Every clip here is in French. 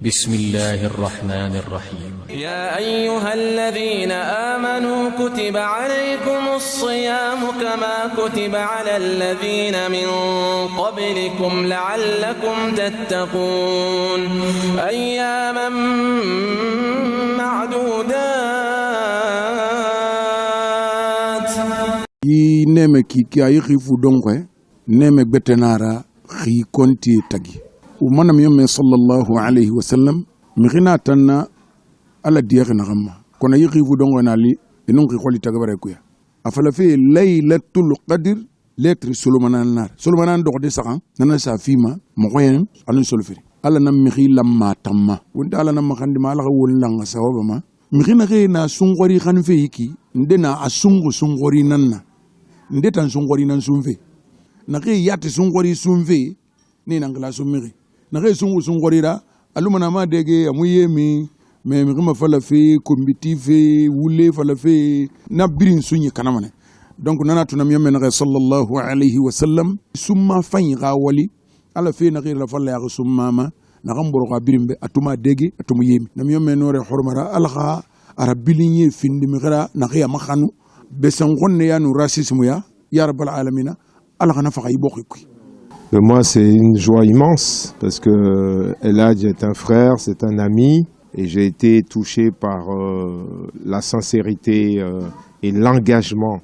بسم الله الرحمن الرحيم. يا أيها الذين آمنوا كتب عليكم الصيام كما كتب على الذين من قبلكم لعلكم تتقون أياما معدودات. نيمة كي يخيفو دونغوي نيمة بتنارا خي كونتي تاجي ومنام يوم صلى الله عليه وسلم مغنا تنا على ديار نغمة كنا يخيفو دونغوي نالي إنهم خيخولي تاجبره كويا أفلا في ليلة القدر lettre Solomon nar Solomon do de sakan nana sa fima mo koyen alun solfiri ala nam mi lamma tamma wonda ala nam khandi ma ala won langa sawaba ma mi khina na sungori khan fe yiki ndena asungu sungori nanna ndeta sungori nan sumfe na ke yati sungori sumfe ni nangla sumiri na ke sungori ra alumana ma dege amuyemi me mi khima fala fe kombiti fe wule fala fe na birin sunyi kanamane. Donc nana tunam yemme na sallallahu alayhi wa sallam summa fayga wali ala fe na ghira falla ya summa ma na gamboro ga birimbe atuma dege atuma yemi nam yemme nore hormara alha arabilinye findi mi ghira na ghia makhanu besan gonne ya nu racisme ya rabbal alamin alha na fa yibokki. Moi c'est une joie immense parce que Eladj est un frère, c'est un ami et j'ai été touché par la sincérité et l'engagement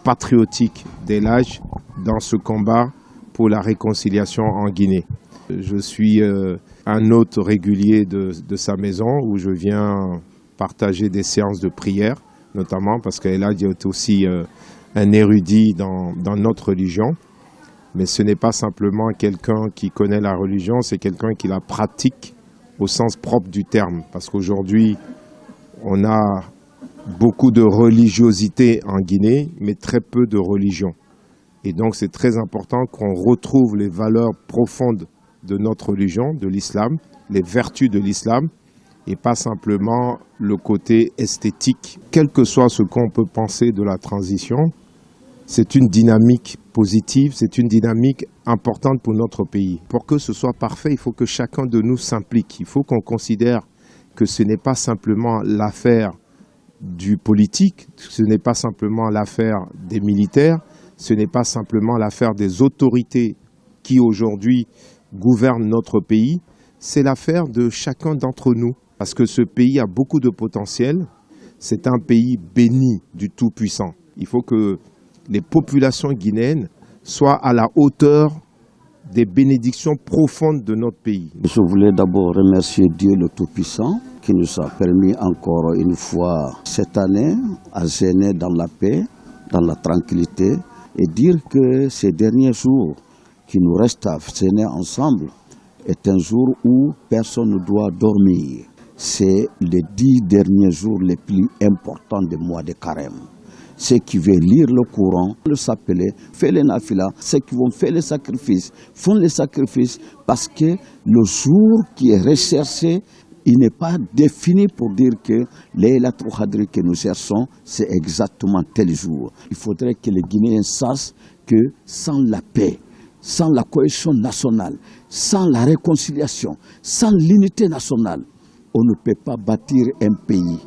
patriotique d'Eladj dans ce combat pour la réconciliation en Guinée. Je suis un hôte régulier de sa maison où je viens partager des séances de prière, notamment parce qu'Eladj est aussi un érudit dans notre religion. Mais ce n'est pas simplement quelqu'un qui connaît la religion, c'est quelqu'un qui la pratique au sens propre du terme. Parce qu'aujourd'hui, on a beaucoup de religiosité en Guinée, mais très peu de religion. Et donc c'est très important qu'on retrouve les valeurs profondes de notre religion, de l'islam, les vertus de l'islam, et pas simplement le côté esthétique. Quel que soit ce qu'on peut penser de la transition, c'est une dynamique positive, c'est une dynamique importante pour notre pays. Pour que ce soit parfait, il faut que chacun de nous s'implique. Il faut qu'on considère que ce n'est pas simplement l'affaire du politique, ce n'est pas simplement l'affaire des militaires, ce n'est pas simplement l'affaire des autorités qui aujourd'hui gouvernent notre pays, c'est l'affaire de chacun d'entre nous. Parce que ce pays a beaucoup de potentiel, c'est un pays béni du Tout-Puissant. Il faut que les populations guinéennes soient à la hauteur des bénédictions profondes de notre pays. Je voulais d'abord remercier Dieu le Tout-Puissant qui nous a permis encore une fois cette année à gêner dans la paix, dans la tranquillité et dire que ces derniers jours qui nous restent à gêner ensemble est un jour où personne ne doit dormir. C'est les 10 derniers jours les plus importants du mois de Carême. Ceux qui veulent lire le Coran, le s'appeler, faire les nafila, ceux qui vont faire les sacrifices, font les sacrifices parce que le jour qui est recherché, il n'est pas défini pour dire que Laylatul Qadr que nous cherchons, c'est exactement tel jour. Il faudrait que les Guinéens sachent que sans la paix, sans la cohésion nationale, sans la réconciliation, sans l'unité nationale, on ne peut pas bâtir un pays.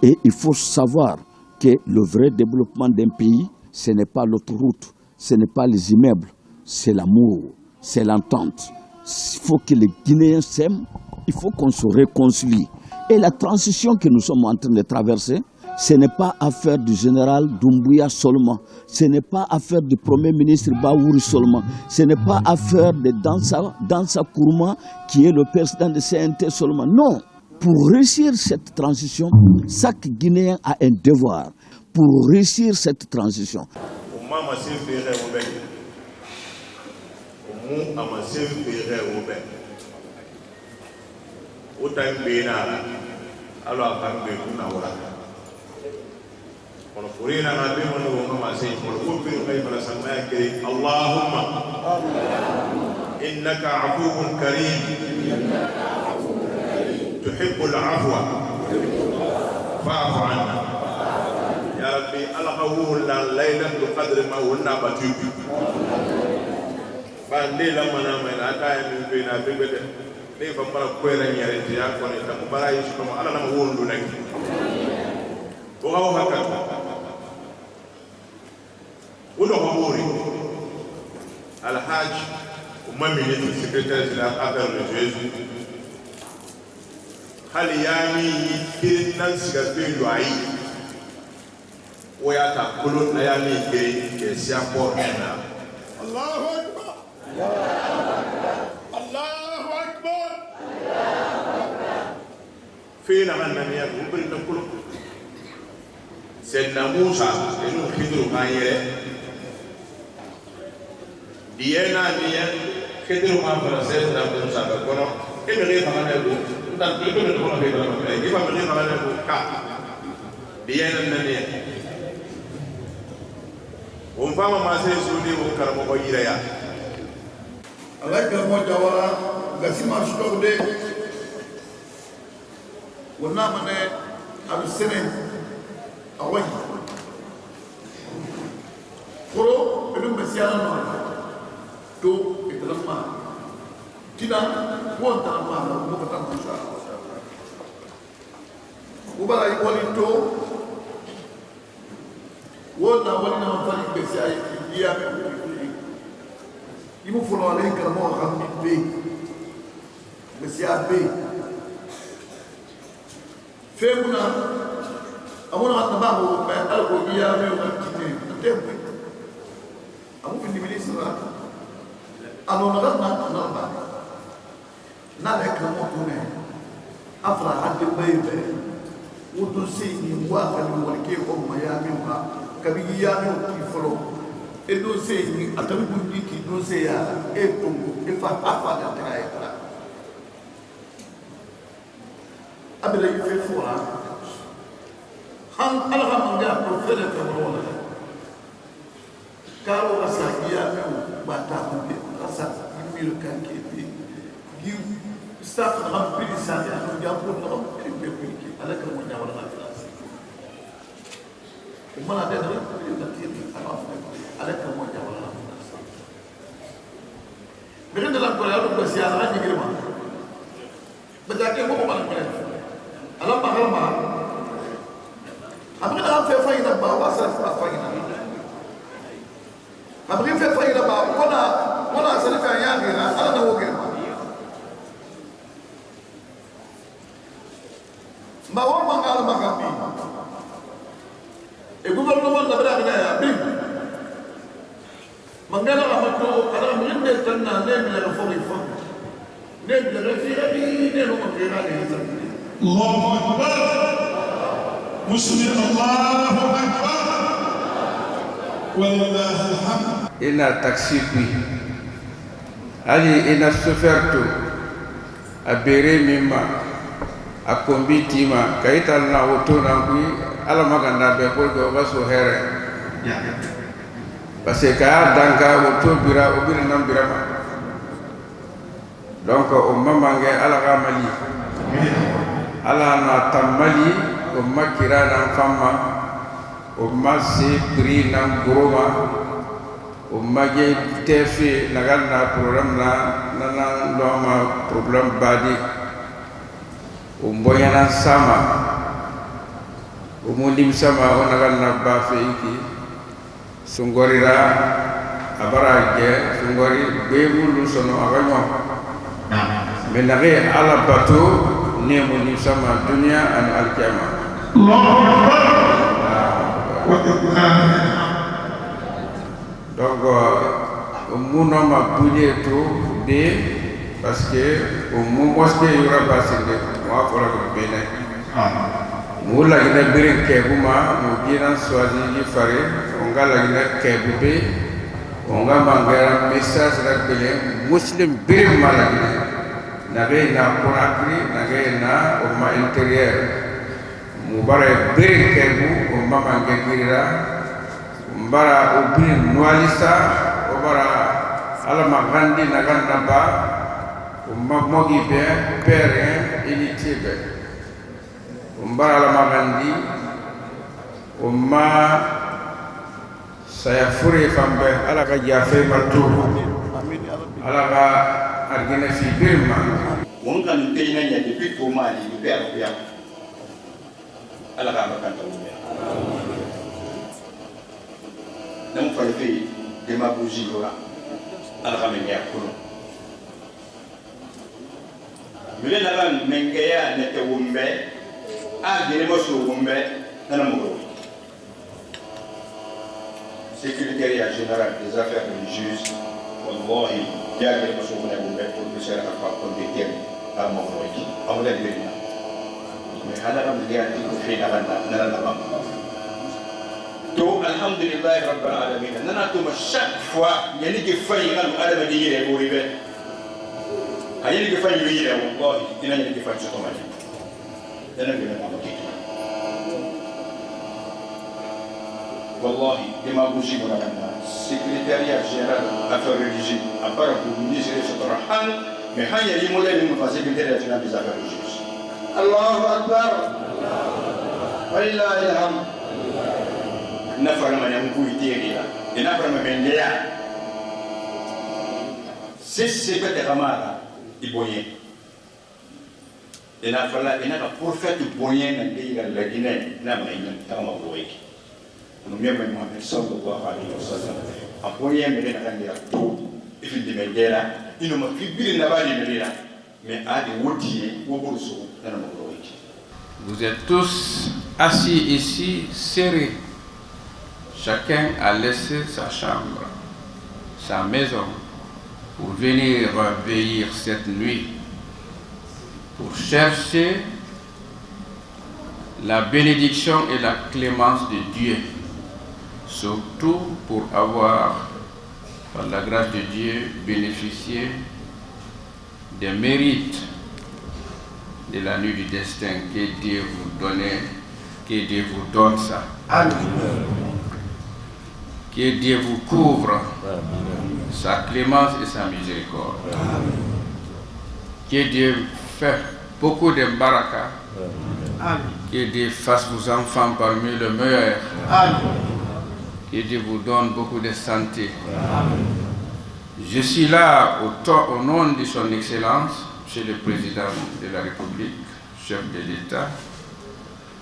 Et il faut savoir que le vrai développement d'un pays, ce n'est pas l'autoroute, ce n'est pas les immeubles, c'est l'amour, c'est l'entente. Il faut que les Guinéens s'aiment, il faut qu'on se réconcilie. Et la transition que nous sommes en train de traverser, ce n'est pas affaire du général Doumbouya seulement, ce n'est pas affaire du Premier ministre Baouri seulement, ce n'est pas affaire de Dansa Kourma qui est le président de CNT seulement. Non, pour réussir cette transition, chaque Guinéen a un devoir pour réussir cette transition. تحب العفو فاعف عنا يا ربي القوه ليلة القدر ما ولنا باتيب فاندي لما نعمل أتاي من بينا بيبدأ ne fa mara ko era nyare ti ya ko ne ta ko bara yi ko ala na mo wondu nak ko ga wa ka wono ko mori al hajj umma ministre secrétaire général affaires religieuses hali yami kirin nan siga be loyi o ya ta kulun na yami kirin ke sia ko na Allahu akbar Allahu akbar fina man nan ya ko bin kulun sayyidina Musa enu khidru kayere diena dia khidru ma fara sayyidina Musa ba kono e be re fa na ko dan ko be ko na be ko e fa be fa na ko ka diena nan ne on fama ma sai sudi on karamo ko yira ya Allah karamo jawara gasima stokde wonna mane abu sene awai koro bedum besiana no to itlama kina wonta ma mo ko tan sa ubara ikoli to wona woni na fali besiai iya imu fono ale karamo xamni be besia be femuna amuna hatta babu ma alko iya me o tine tempo amu fini ministra alo na ba na le karamo tune afra hadde bebe wudu sini wa fali wonke ko mayami ha kabi ya me o ki folo e do sini atabi bundi ki do se ya e tongo e fa afa da trai abela yife fora han alhamanga ko fele ko wala karo asa ya me bata ko be asa mil kan ke bi gi staff na bi sa ya no ya ko no be be ki ala ka mo nya wala na mana da da tiri ala ala ka mo nya wala na be da la ko ya do sia ala ni girma be da ke mo ko bala ala ba halma abri da fe fa ina ba wa sa fa ina abri fe fa ina ba wala sa ka ya gira ala na wo girma ma wa ma ala ma ka bi e gouvernement da bra na ya bi mangala ma to ala min de tanna ne mi la fo fo ne mi la fi bi ne no ma gira ne الله أكبر مسلم الله أكبر ولله الحمد إنا تكسيبي علي إنا سفرت أبيري مما أكمبي تيما كايتا لنا وطونا كوي ألا مغانا بيقول كوباسو هيري بس كا دانكا وطو بيرا وبيرا نام بيرا ما دونك أمم مانجي ألا غامالي ala na tamali o makira na fama o masi pri na groma o mage tefi na ganna program na loma problem badi o mboyana sama o mundim sama o na ganna ba fe iki sungorira abarage sungori bebulu sono aganyo menare ala bato nemu ni sama dunia an al-qiyamah. Donc muno ma bouler tout de parce que au mosquée y aura passé de moi pour la bene. Mu la gina birin kebuma mu gina swazi ni fare onga la gina kebube onga mangara message la bele muslim birin malagina nage na Conakry nage na umma intérieur mubare bere kebu umma mange girira mbara ubin nualisa obara ala magandi naganda ba umma mogi be pere initibe mbara ala magandi umma saya fure fambe ala ka jafe matu ala ka argina fi birma won kan te ina nya depuis pour mali du père ya ala ka ba kan tawu nam fa fi démagogie yola ala ka men ya ko mele na ban mengeya ne te wumbe a gele mo so wumbe nana mo secrétariat général des affaires religieuses wallahi ya gele mo so wumbe pour que ça ra pas comme des termes à mon roki amul de bina mais hala ram de ya ko fi nana ba to alhamdulillah rabbil alamin nana to chaque fois yani ke fay ngal adama di yere bo ribe ayeli ke fay yere wallahi dina yani ke fay so ma dana gele ma ki wallahi démagogie mo nana secrétariat général affaires religieuses à part pour ministre de Sotrahan mais hanya li modèle mo fa secrétariat général des affaires religieuses Allahu akbar wallahi alhamd nafarama ya mkuu itiria inafarama mendea sisi pete kamara ibonye inafala inaka prophète bonye na ndeira la Guinée na maina kama boyeki numia kwa Muhammad sallallahu alaihi wasallam abonye mbele na kandia to ifi dimendera ino mafibiri na bali mbele mais adi wodi wo boruso na boyeki. Vous êtes tous assis ici serrés. Chacun a laissé sa chambre, sa maison, pour venir veiller cette nuit, pour chercher la bénédiction et la clémence de Dieu, surtout pour avoir, par la grâce de Dieu, bénéficié des mérites de la nuit du destin. Que Dieu vous donne, que Dieu vous donne ça. Amen. Que Dieu vous couvre, sa clémence et sa miséricorde. Que Dieu fait beaucoup de baraka. Que Dieu fasse vos enfants parmi les meilleurs. Que Dieu vous donne beaucoup de santé. Je suis là au nom de son Excellence, Monsieur le Président de la République, chef de l'État,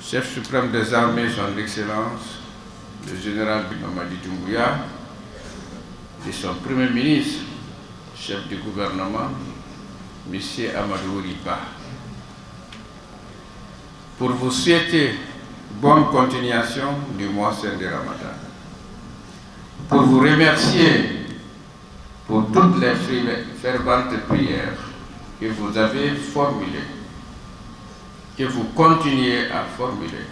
chef suprême des armées, son Excellence, le général Mamadi Doumbouya, et son Premier ministre, chef du gouvernement, M. Amadou Riba, pour vous souhaiter bonne continuation du mois saint de Ramadan, pour vous remercier pour toutes les ferventes prières que vous avez formulées, que vous continuez à formuler.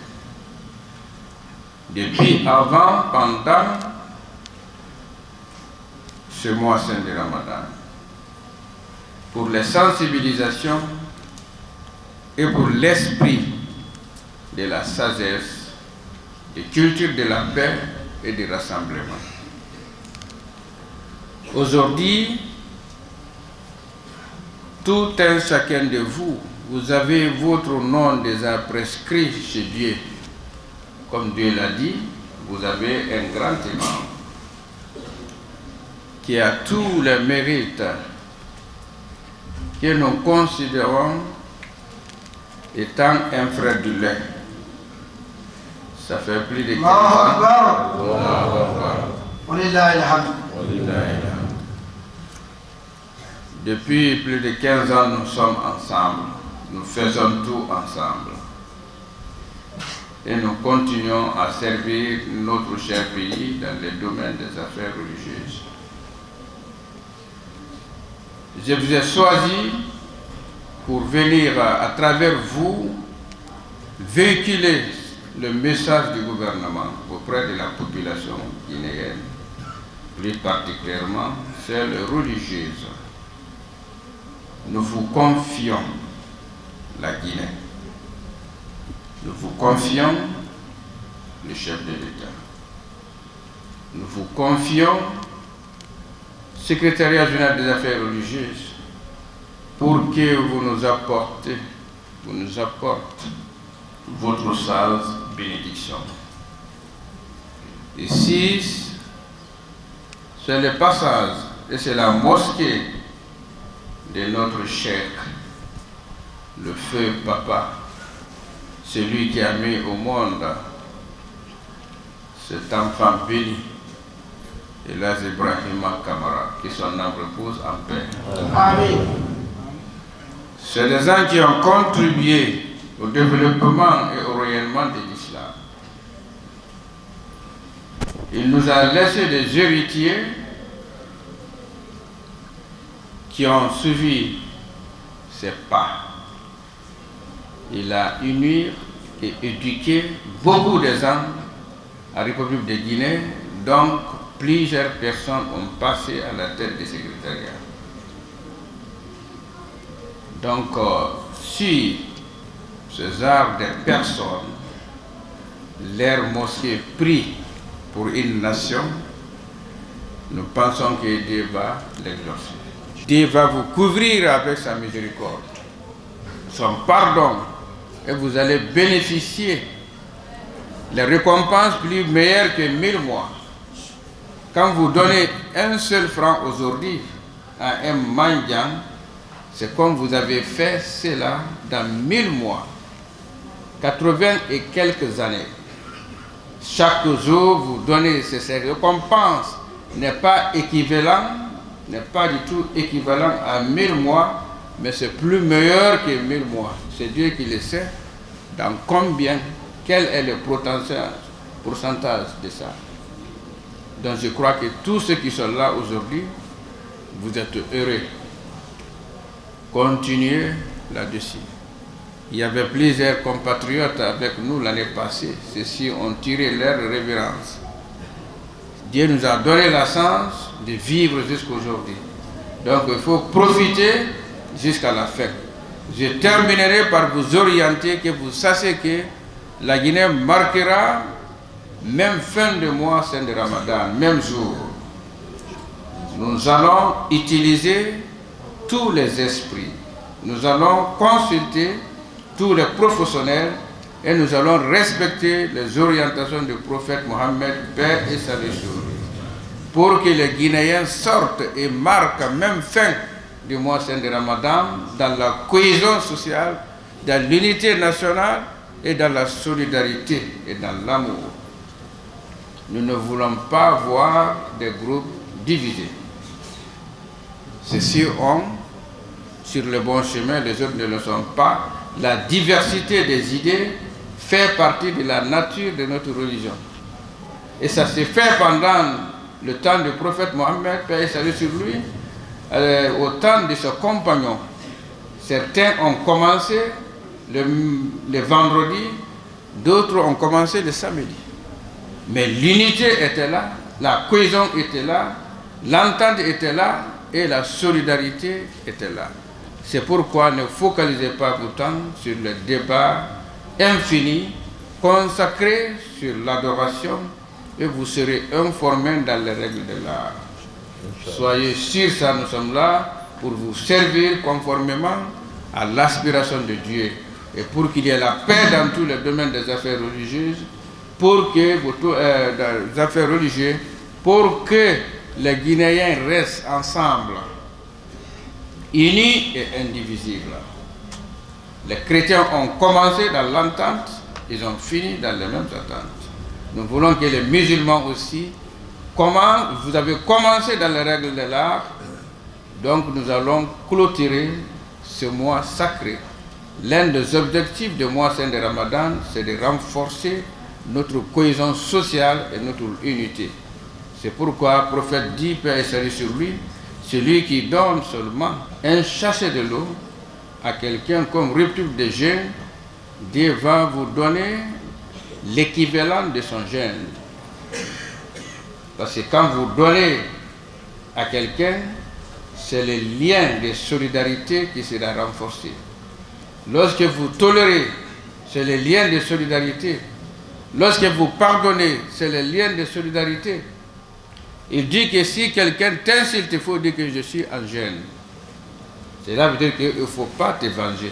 Depuis avant, pendant ce mois saint de Ramadan, pour les sensibilisations et pour l'esprit de la sagesse, de culture de la paix et du rassemblement. Aujourd'hui, tout un chacun de vous, vous avez votre nom déjà prescrit chez Dieu. Comme Dieu l'a dit, vous avez un grand imam qui a tous les mérites que nous considérons étant un frère du lait. Ça fait plus de 15 ans. Depuis plus de 15 ans, nous sommes ensemble. Nous faisons tout ensemble. Et nous continuons à servir notre cher pays dans le domaine des affaires religieuses. Je vous ai choisi pour venir à travers vous véhiculer le message du gouvernement auprès de la population guinéenne, plus particulièrement celle religieuse. Nous vous confions la Guinée. Nous vous confions le chef de l'État. Nous vous confions le secrétariat général des affaires religieuses pour que vous nous apportez votre sage bénédiction. Ici, c'est le passage et c'est la mosquée de notre cheikh, le feu papa, celui qui a mis au monde cet enfant béni, Elhadj Ibrahima Kamara, que son âme repose en paix. Amen. C'est des gens qui ont contribué au développement et au rayonnement de l'islam. Il nous a laissé des héritiers qui ont suivi ses pas. Il a uni et éduqué beaucoup de gens à la République de Guinée, donc plusieurs personnes ont passé à la tête du secrétariat. Donc, si ces arts des personnes, leur mosquée prie pour une nation, nous pensons que Dieu va l'exaucer. Dieu va vous couvrir avec sa miséricorde, son pardon, et vous allez bénéficier les récompenses plus meilleures que 1000 mois. Quand vous donnez un seul franc aujourd'hui à un mendiant, c'est comme vous avez fait cela dans 1000 mois, 80 et quelques années. Chaque jour, vous donnez ces récompenses, n'est pas équivalent, n'est pas du tout équivalent à 1000 mois, mais c'est plus meilleur que 1000 mois. C'est Dieu qui le sait dans combien, quel est le pourcentage de ça. Donc je crois que tous ceux qui sont là aujourd'hui, vous êtes heureux. Continuez là-dessus. Il y avait plusieurs compatriotes avec nous l'année passée. Ceux-ci ont tiré leur révérence. Dieu nous a donné la chance de vivre jusqu'à aujourd'hui. Donc il faut profiter jusqu'à la fin. Je terminerai par vous orienter, que vous sachiez que la Guinée marquera même fin de mois, fin de Ramadan, même jour. Nous allons utiliser tous les esprits. Nous allons consulter tous les professionnels et nous allons respecter les orientations du prophète Mohammed, paix et salut sur lui, pour que les Guinéens sortent et marquent même fin du mois saint de Ramadan dans la cohésion sociale, dans l'unité nationale et dans la solidarité et dans l'amour. Nous ne voulons pas voir des groupes divisés. Ceux-ci ont sur le bon chemin, les autres ne le sont pas. La diversité des idées fait partie de la nature de notre religion. Et ça s'est fait pendant le temps du prophète Mohammed, paix et salut sur lui, au temps de ses compagnons. Certains ont commencé le vendredi, d'autres ont commencé le samedi. Mais l'unité était là, la cohésion était là, l'entente était là et la solidarité était là. C'est pourquoi ne focalisez pas votre temps sur le débat infini consacré sur l'adoration et vous serez informés dans les règles de l'art. Soyez sûrs, ça, nous sommes là pour vous servir conformément à l'aspiration de Dieu et pour qu'il y ait la paix dans tous les domaines des affaires religieuses, pour que dans les affaires religieuses, pour que les Guinéens restent ensemble, unis et indivisibles. Les chrétiens ont commencé dans l'entente, ils ont fini dans les mêmes attentes. Nous voulons que les musulmans aussi, vous avez commencé dans les règles de l'art, donc nous allons clôturer ce mois sacré. L'un des objectifs du mois saint de Ramadan, c'est de renforcer notre cohésion sociale et notre unité. C'est pourquoi le prophète dit, paix et salut sur lui, celui qui donne seulement un sachet de l'eau à quelqu'un comme rupture de jeûne, Dieu va vous donner l'équivalent de son jeûne. Parce que quand vous donnez à quelqu'un, c'est le lien de solidarité qui sera renforcé. Lorsque vous tolérez, c'est le lien de solidarité. Lorsque vous pardonnez, c'est le lien de solidarité. Il dit que si quelqu'un t'insulte, il faut dire que je suis en jeûne. Cela veut dire qu'il ne faut pas te venger.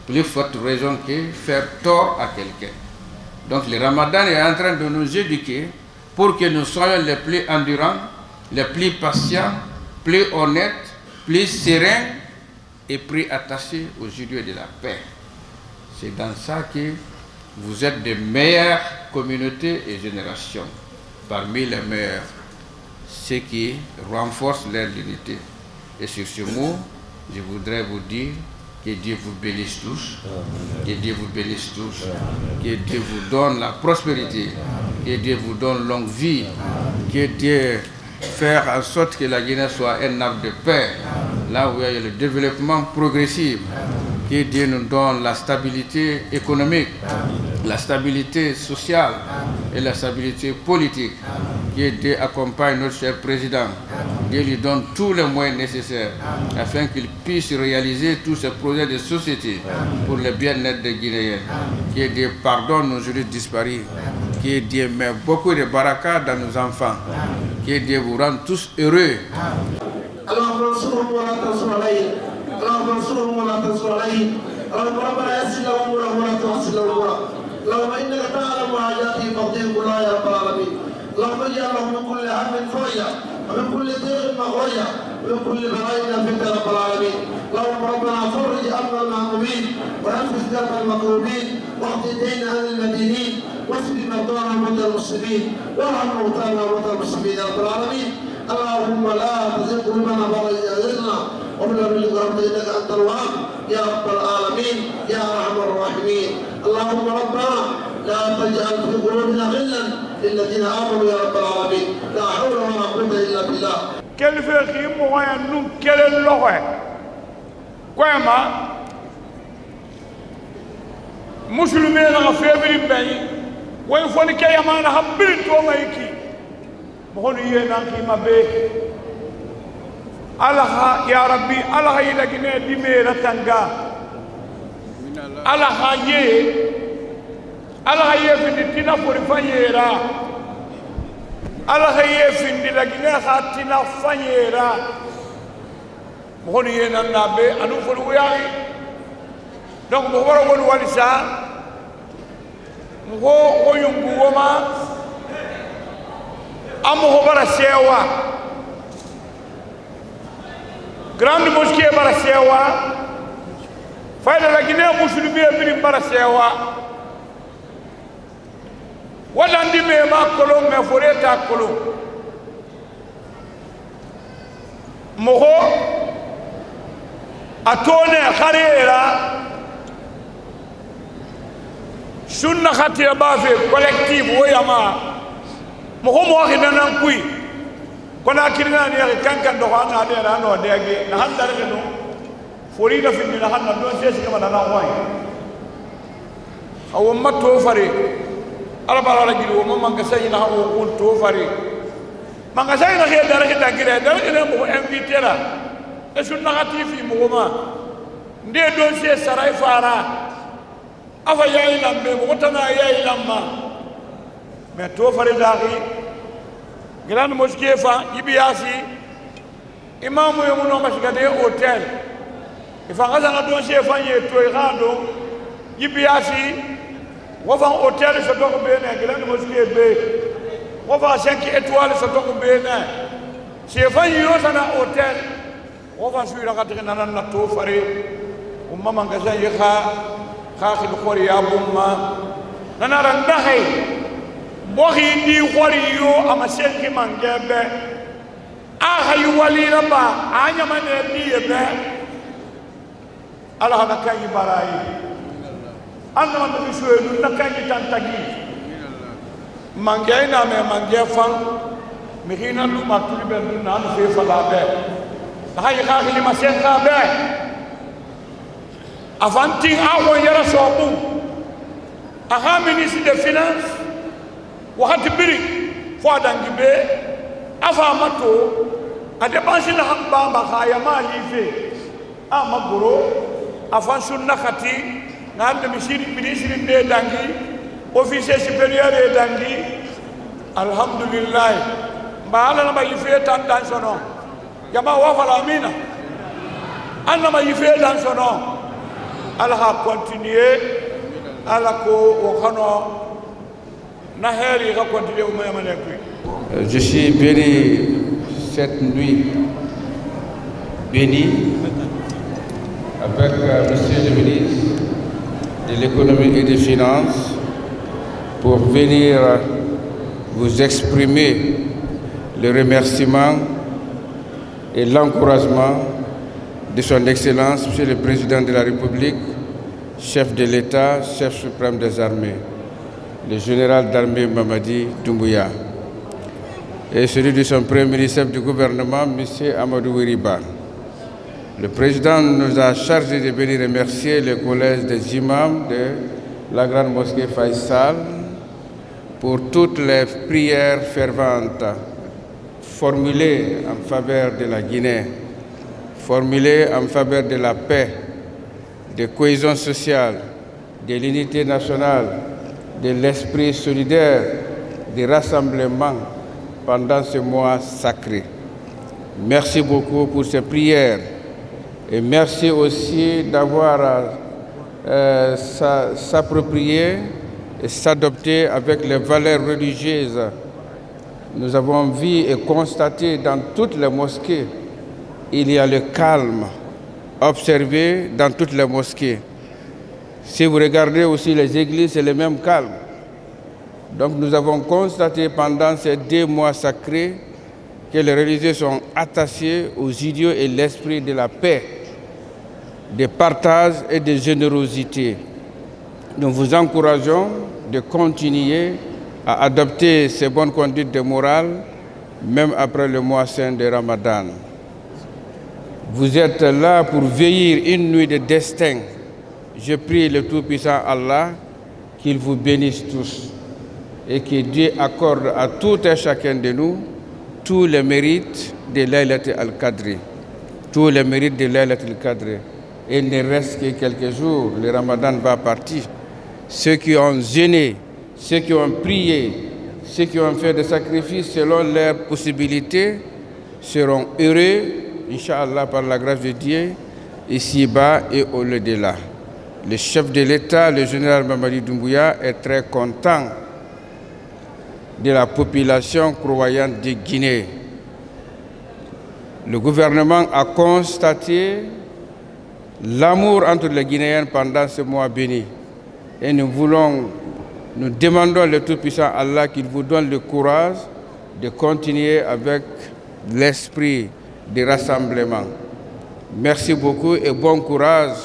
Plus forte raison que faire tort à quelqu'un. Donc le Ramadan est en train de nous éduquer pour que nous soyons les plus endurants, les plus patients, plus honnêtes, plus sereins et pris attaché aux yeux de la paix. C'est dans ça que vous êtes des meilleures communautés et générations, parmi les meilleures, ce qui renforce leur unité. Et sur ce mot, je voudrais vous dire que Dieu vous bénisse tous, que Dieu vous bénisse tous, que Dieu vous donne la prospérité, que Dieu vous donne longue vie, que Dieu fasse en sorte que la Guinée soit un arbre de paix, là où il y a le développement progressif, que Dieu nous donne la stabilité économique, la stabilité sociale et la stabilité politique, que Dieu accompagne notre cher président, Dieu lui donne tous les moyens nécessaires afin qu'il puisse réaliser tous ces projets de société pour le bien-être des Guinéens. Que Dieu pardonne nos juristes disparus, que Dieu met beaucoup de barakas dans nos enfants, que Dieu vous rende tous heureux. اللهم انك تعلم حاجاتي فاقضيه كلها يا رب العالمين. اللهم اجعل لهم من كل هم فرجا ومن كل ضيق مخرجا ومن كل بلاء نفيك يا رب العالمين. اللهم ربنا فرج امر المهمومين وانفس كرب المكروبين واقض الدين عن المدينين واشف مرضانا ومرضى المسلمين وارحم موتانا وموتى المسلمين يا رب العالمين. اللهم لا تزغ قلوبنا بعد إذ هديتنا وهب لنا من لدنك انك انت الوهاب يا رب العالمين يا ارحم الراحمين. اللهم ربنا لا تجعل في قلوبنا غلا للذين امنوا يا رب العالمين. لا حول ولا قوه الا بالله. كل في موين نون كل اللغه كما مسلمين غفير بني وين فوني كي ما نحبين تو مايكي مهون ينا كيما بي الله يا ربي الله يلقينا ديميرا تانغا الله هاي الله يفندي تينا فوري فانيرا الله يفندي لقينا خاتينا فانيرا مهون ينا نابي انو فلوياي donc mo wara won walisa mo oyumbu woma amo ho bara sewa grande mosquée bara sewa fayda la Guinée musulmi bi bara sewa wala ndi me ma kolo me foreta kolo mo ho atone kharera sunna khatia bafe collective woyama mo ho mo khina nan kui kona kirina ni kankan do hanga de na no dege na handar no forida finni na hanna do sesi kama na wai aw matto fare ala bala ragil wo manga sayi na hawo kun to fare manga sayi na khedara khida gire dara ina mo inviter la e sunna khati fi mo ma nde do se saray fara afa yayi lambe mo tana yayi lamma mais to fare dari grande mosquée fa ibiasi imamu yo muno mashigade hotel ifa ngaza na don chef fa yeto irando ibiasi wo fa hotel so to ko bene grande mosquée be wo fa 5 étoiles so to ko bene chef fa yo sana hotel wo fa suira kadri nanan na to fare umma mangaza yekha خاخي بخوري يا بوما نانا رندخي بوخي دي خوري يو اما سيكي من جيبه اخي ولي ربا انيا من دي يبه الله هذا كان يبراي انا من بيشوي نون كان يتانتاغي مانجينا مي مانجيفان مخينا لو ما تلبن نان في فلابه هاي خاخي ما سيكا به avanting awo yara sobu aha ministre des finances wakati biri fo adangibe afa mato adebansi na hamba makaya mali fe amagoro afan sunna khati ngande ministre de dangi officier supérieur de dangi alhamdulillah mbala na bayife tan dan sono jama wa fala amina anna bayife dan sono Allah a continué Allah ko wakano na heri ga continué o memane kui. Je suis béni cette nuit bénie avec Monsieur le ministre de l'économie et des finances pour venir vous exprimer le remerciement et l'encouragement de son Excellence, Monsieur le Président de la République, chef de l'État, chef suprême des armées, le général d'armée Mamadi Doumbouya, et celui de son Premier ministre du gouvernement, M. Amadou Wiriba. Le Président nous a chargé de venir remercier le collège des imams de la grande mosquée Faisal pour toutes les prières ferventes formulées en faveur de la Guinée, formulées en faveur de la paix, de cohésion sociale, de l'unité nationale, de l'esprit solidaire, des rassemblements pendant ce mois sacré. Merci beaucoup pour ces prières et merci aussi d'avoir s'approprié et s'adopter avec les valeurs religieuses. Nous avons vu et constaté dans toutes les mosquées, il y a le calme observé dans toutes les mosquées. Si vous regardez aussi les églises, c'est le même calme. Donc nous avons constaté pendant ces 2 mois sacrés que les religieux sont attachés aux idéaux et l'esprit de la paix, de partage et de générosité. Nous vous encourageons de continuer à adopter ces bonnes conduites de morale, même après le mois saint de Ramadan. Vous êtes là pour veiller une nuit de destin. Je prie le Tout-Puissant Allah qu'il vous bénisse tous et que Dieu accorde à tout et chacun de nous tous les mérites de Laylat al-Qadr. Tous les mérites de Laylat al-Qadr. Il ne reste que quelques jours, le Ramadan va partir. Ceux qui ont jeûné, ceux qui ont prié, ceux qui ont fait des sacrifices selon leurs possibilités seront heureux, Inch'Allah, par la grâce de Dieu, ici-bas et au-delà. Le chef de l'État, le général Mamadi Doumbouya, est très content de la population croyante de Guinée. Le gouvernement a constaté l'amour entre les Guinéens pendant ce mois béni. Et nous demandons le Tout-Puissant Allah qu'il vous donne le courage de continuer avec l'esprit de rassemblement. Merci beaucoup et bon courage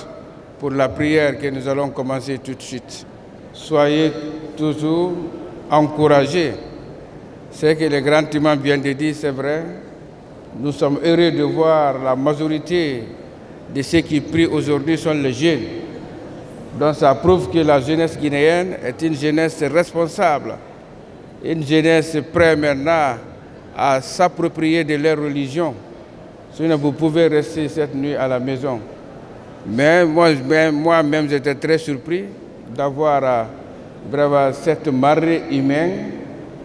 pour la prière que nous allons commencer tout de suite. Soyez toujours encouragés. Ce que le grand imam vient de dire, c'est vrai. Nous sommes heureux de voir la majorité de ceux qui prient aujourd'hui sont les jeunes. Donc ça prouve que la jeunesse guinéenne est une jeunesse responsable, une jeunesse prête maintenant à s'approprier de leur religion. Sinon vous pouvez rester cette nuit à la maison. Mais moi-même j'étais très surpris d'avoir vraiment cette marée humaine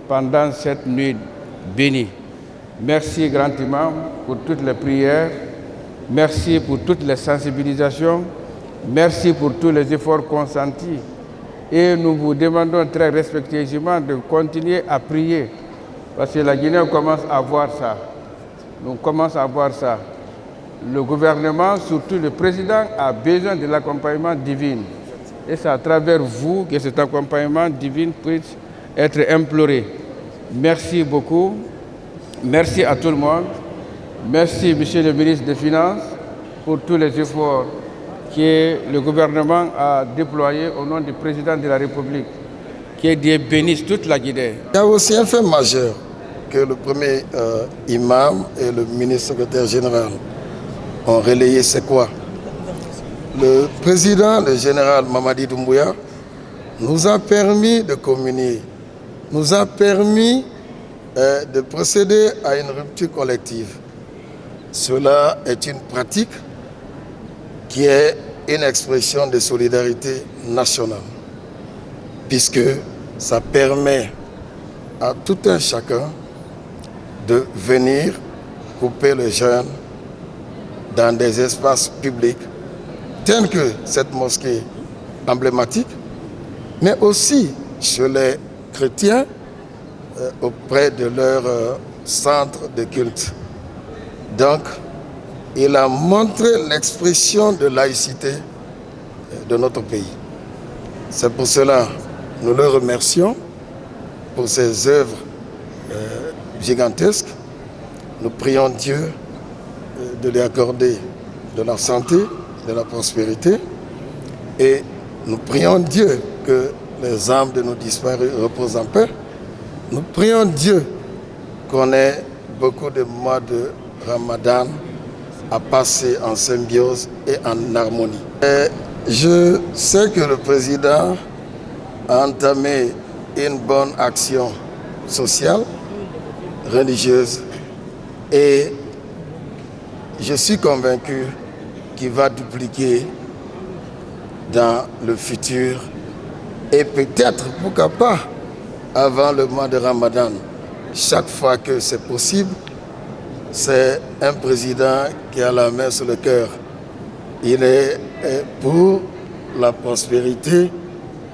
pendant cette nuit bénie. Merci grand imam pour toutes les prières, merci pour toutes les sensibilisations. Merci pour tous les efforts consentis et nous vous demandons très respectueusement de continuer à prier parce que la Guinée commence à voir ça. Nous commençons à voir ça. Le gouvernement, surtout le président, a besoin de l'accompagnement divin. Et c'est à travers vous que cet accompagnement divin puisse être imploré. Merci beaucoup. Merci à tout le monde. Merci, Monsieur le ministre des Finances, pour tous les efforts que le gouvernement a déployé au nom du président de la République, que Dieu bénisse toute la Guinée. Il y a aussi un fait majeur que le premier imam et le ministre secrétaire général ont relayé, c'est quoi? Le président, le général Mamadi Doumbouya, nous a permis de communier, nous a permis de procéder à une rupture collective. Cela est une pratique qui est une expression de solidarité nationale, puisque ça permet à tout un chacun de venir couper le jeûne dans des espaces publics tels que cette mosquée emblématique, mais aussi chez les chrétiens auprès de leur centre de culte. Donc, il a montré l'expression de laïcité de notre pays. C'est pour cela que nous le remercions pour ses œuvres gigantesques. Nous prions Dieu de lui accorder de la santé, de la prospérité, et nous prions Dieu que les âmes de nos disparus reposent en paix. Nous prions Dieu qu'on ait beaucoup de mois de Ramadan à passer en symbiose et en harmonie. Et je sais que le président a entamé une bonne action sociale, religieuse, et je suis convaincu qu'il va dupliquer dans le futur et peut-être, pourquoi pas, avant le mois de Ramadan. Chaque fois que c'est possible, c'est un président qui a la main sur le cœur. Il est pour la prospérité,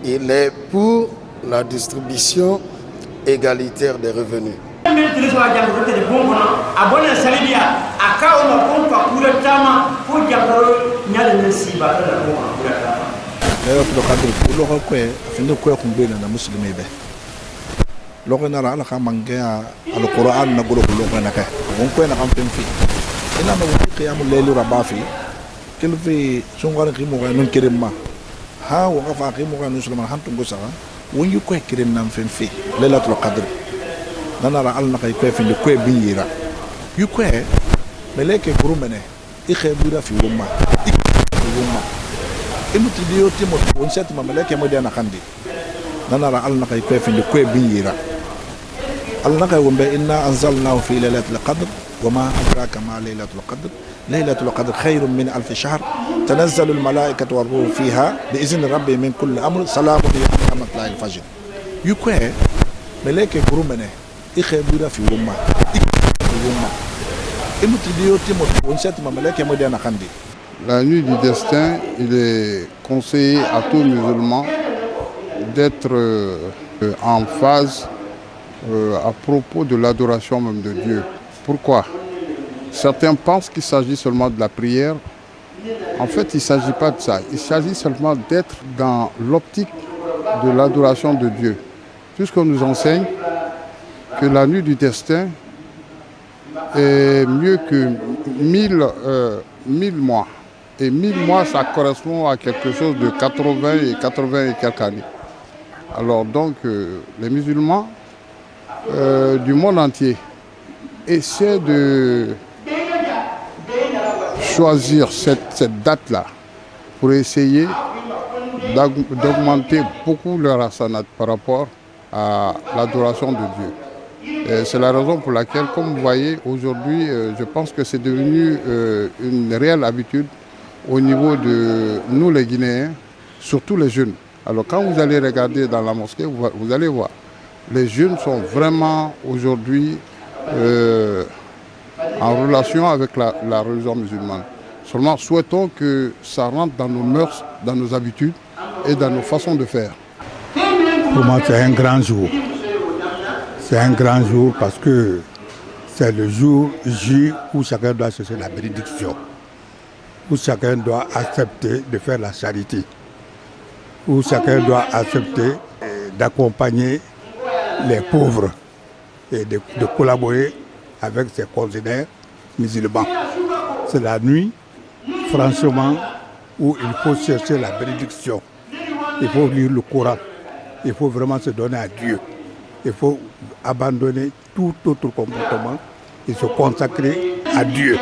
il est pour la distribution égalitaire des revenus. Logo na ala ka mangea al Quran na golo logo na ka on ko na kampen fi ina ma wi qiyamul layl rabafi kel fi sungar ki mo non kirema ha wa ka fa ki mo non sulman hantu go sa won yu ko kiren nam fen fi laylatul qadr nana ra al na kay ko fi ko bi yira yu ko meleke gurumene I khebura fi umma imuti dio timo on set ma meleke mo dana khandi nana ra al na kay ko fi ko bi yira الله ومبا إنا أنزلناه في ليلة القدر وما أدراك ما ليلة القدر ليلة القدر خير من 1000 شهر تنزل الملائكة والروح فيها بإذن ربي من كل أمر سلام هي حتى مطلع الفجر يكوي ملائكة غرومنه إخبرا في أمة La nuit du destin, il est conseillé à tout musulman d'être en phase à propos de l'adoration même de Dieu. Pourquoi? Certains pensent qu'il s'agit seulement de la prière. En fait, il ne s'agit pas de ça. Il s'agit seulement d'être dans l'optique de l'adoration de Dieu. Puisqu'on nous enseigne que la nuit du destin est mieux que 1000 mois. Et 1000 mois, ça correspond à quelque chose de 80 et quelques années. Alors donc, les musulmans du monde entier essaient de choisir cette date-là pour essayer d'augmenter beaucoup leur hasanat par rapport à l'adoration de Dieu. C'est la raison pour laquelle, comme vous voyez, aujourd'hui, je pense que c'est devenu une réelle habitude au niveau de nous les Guinéens, surtout les jeunes. Alors quand vous allez regarder dans la mosquée, vous allez voir. Les jeunes sont vraiment aujourd'hui en relation avec la religion musulmane. Seulement souhaitons que ça rentre dans nos mœurs, dans nos habitudes et dans nos façons de faire. Pour moi, c'est un grand jour. C'est un grand jour parce que c'est le jour J où chacun doit chercher la bénédiction, où chacun doit accepter de faire la charité, où chacun doit accepter d'accompagner les pauvres et de collaborer avec ses congénères musulmans. C'est la nuit, franchement, où il faut chercher la bénédiction. Il faut lire le Coran. Il faut vraiment se donner à Dieu. Il faut abandonner tout autre comportement et se consacrer à Dieu,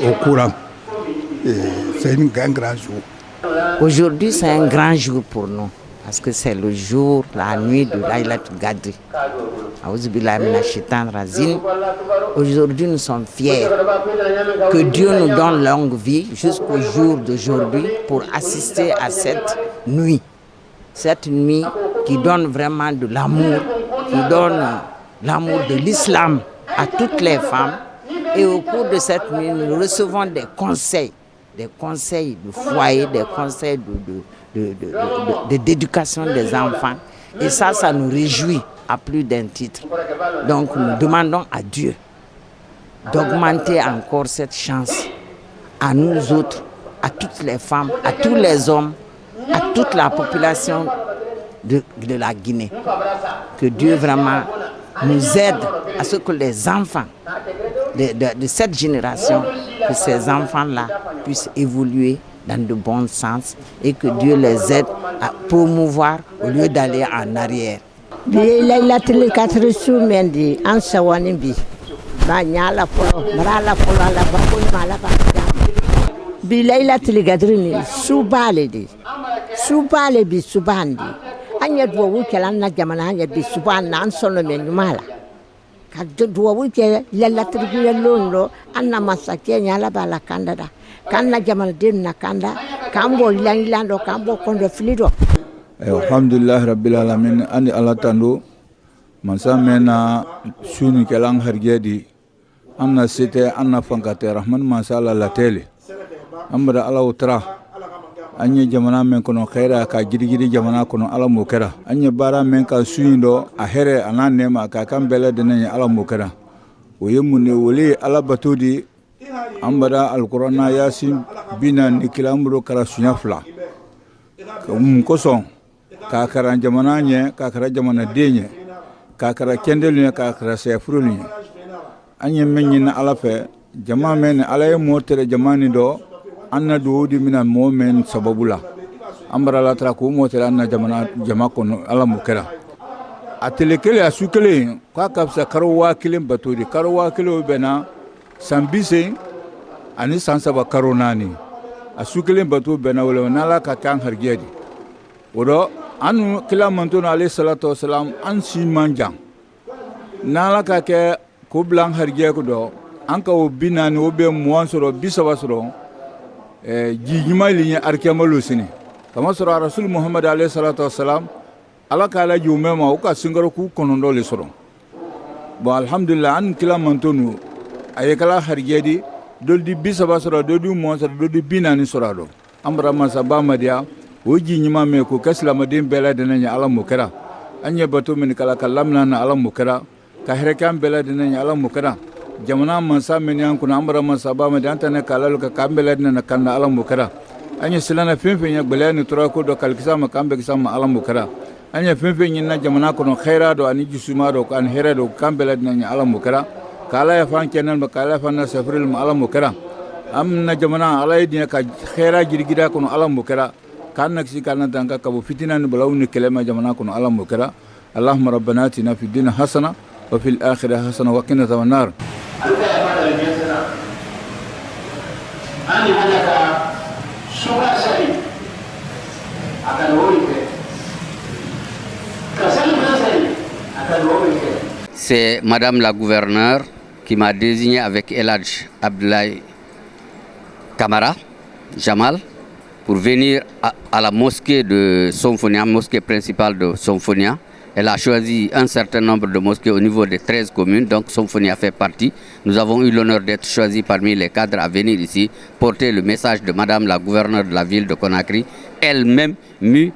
au Coran. C'est un grand jour. Aujourd'hui, c'est un grand jour pour nous. Parce que c'est le jour, la nuit de Laylatul Qadr. Aujourd'hui, nous sommes fiers que Dieu nous donne longue vie jusqu'au jour d'aujourd'hui pour assister à cette nuit. Cette nuit qui donne vraiment de l'amour, qui donne l'amour de l'islam à toutes les femmes. Et au cours de cette nuit, nous recevons des conseils de foyer, des conseils d'éducation des enfants. Et ça nous réjouit à plus d'un titre. Donc nous demandons à Dieu d'augmenter encore cette chance à nous autres, à toutes les femmes, à tous les hommes, à toute la population de la Guinée. Que Dieu vraiment nous aide à ce que les enfants de cette génération, que ces enfants-là puissent évoluer dans de bons sens et que Dieu les aide à promouvoir au lieu d'aller en arrière. Bilaila tiligadrini subale di subale bi subandi anya do wukela na jamana anya bi subana ansono menumala ka do wuke lalla trigiya londo anna masake nyala bala kandada kanna jamana den na kanda kambo ilando kambo kondo filido. Alhamdulillah rabbil alamin ani ala tando mansa mena sunu kelang hargedi anna sete anna fankate rahman masala la tele amada ala utra anye jamana men kono khaira ka girigiri jamana kono ala mukera anye bara men ka suindo a here anane ma ka kambele de ne ala mukera o yemune woli ala batudi ambada alqur'ana yasin binan ikilamro kara sunyafla koson ka kara jamana nye ka kara jamana denye ka kara kendelu ka kara sefruni anye menyin ala fe jama men ala e motere jamani do anna doodi mina momen sababula ambara la tra ko motere anna jamana jama kono ala mukera atelekele asukele ka kapsa karwa kilim batodi karwa kilo bena sambise ani sansaba karonani asukele batu bena wala nala ka kan hargedi wodo anu kila mantono alayhi salatu wassalam an sin manjang nala ka ke ko blang harge ko do anka o binani o be mo soro bisaba soro jijima linya arkemalo sini kama soro rasul muhammad alayhi salatu wassalam ala kala jumema o ka singaro ku konondo le soro bo alhamdulillah an kila mantono ayekala hargedi doldi bisaba soro doldi mo soro doldi binani soro do amra masaba madia o jijima me ko kaslama dem bela denanya ala mukara anya bato min kala kalamna na ala mukara ka herekan bela denanya ala mukara jamana mansa menian kuna ambara mansa ba ma danta ne kalalu ka kambele na kanna ala mukara anya silana fenfen ya belani tura ko do kalkisa ma kambe kisa ma ala mukara anya fenfen na jamana kono khaira do ani jusuma do kan hera do kambele na ala mukara kala ya fan kenan ba kala fan na safril ma ala mukara amna jamana ala yidina ka khaira girgida kono ala mukara kan naksi kan danka ka bo fitina ni balawni kelema jamana kono ala mukara allahumma rabbana atina fid dunya hasana wa fil akhirati hasana wa qina adhaban nar. Alika ya mada da jinsana an yi hana ka suka sari a kan wuri ka sani kan sari a kan wuri. C'est Madame la gouverneure qui m'a désigné avec Eladj Abdoulaye Kamara Jamal pour venir à la mosquée de Somfonia, mosquée principale de Somfonia. Elle a choisi un certain nombre de mosquées au niveau des 13 communes, donc Somfonia fait partie. Nous avons eu l'honneur d'être choisis parmi les cadres à venir ici, porter le message de Madame la gouverneure de la ville de Conakry, elle-même mue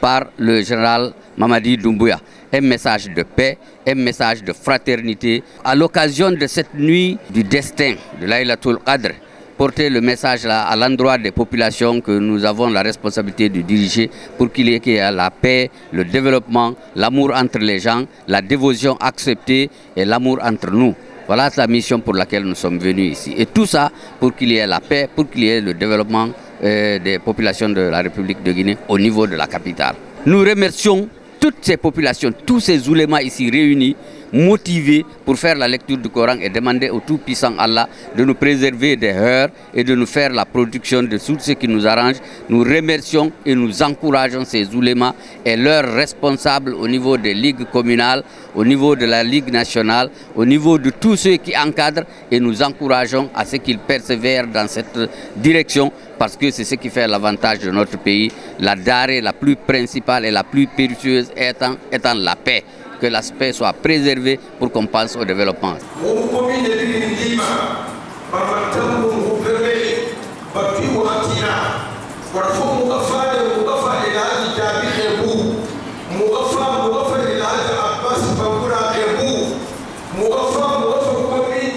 par le général Mamadi Doumbouya. Un message de paix, un message de fraternité. À l'occasion de cette nuit du destin de Laylatul Qadr, porter le message là à l'endroit des populations que nous avons la responsabilité de diriger pour qu'il y ait la paix, le développement, l'amour entre les gens, la dévotion acceptée et l'amour entre nous. Voilà la mission pour laquelle nous sommes venus ici. Et tout ça pour qu'il y ait la paix, pour qu'il y ait le développement des populations de la République de Guinée au niveau de la capitale. Nous remercions toutes ces populations, tous ces oulémas ici réunis, motivés pour faire la lecture du Coran et demander au Tout-Puissant Allah de nous préserver des heurts et de nous faire la production de tout ce qui nous arrange. Nous remercions et nous encourageons ces oulémas et leurs responsables au niveau des ligues communales, au niveau de la Ligue nationale, au niveau de tous ceux qui encadrent et nous encourageons à ce qu'ils persévèrent dans cette direction parce que c'est ce qui fait l'avantage de notre pays. La denrée la plus principale et la plus précieuse étant la paix. Que l'aspect soit préservé pour qu'on pense au développement.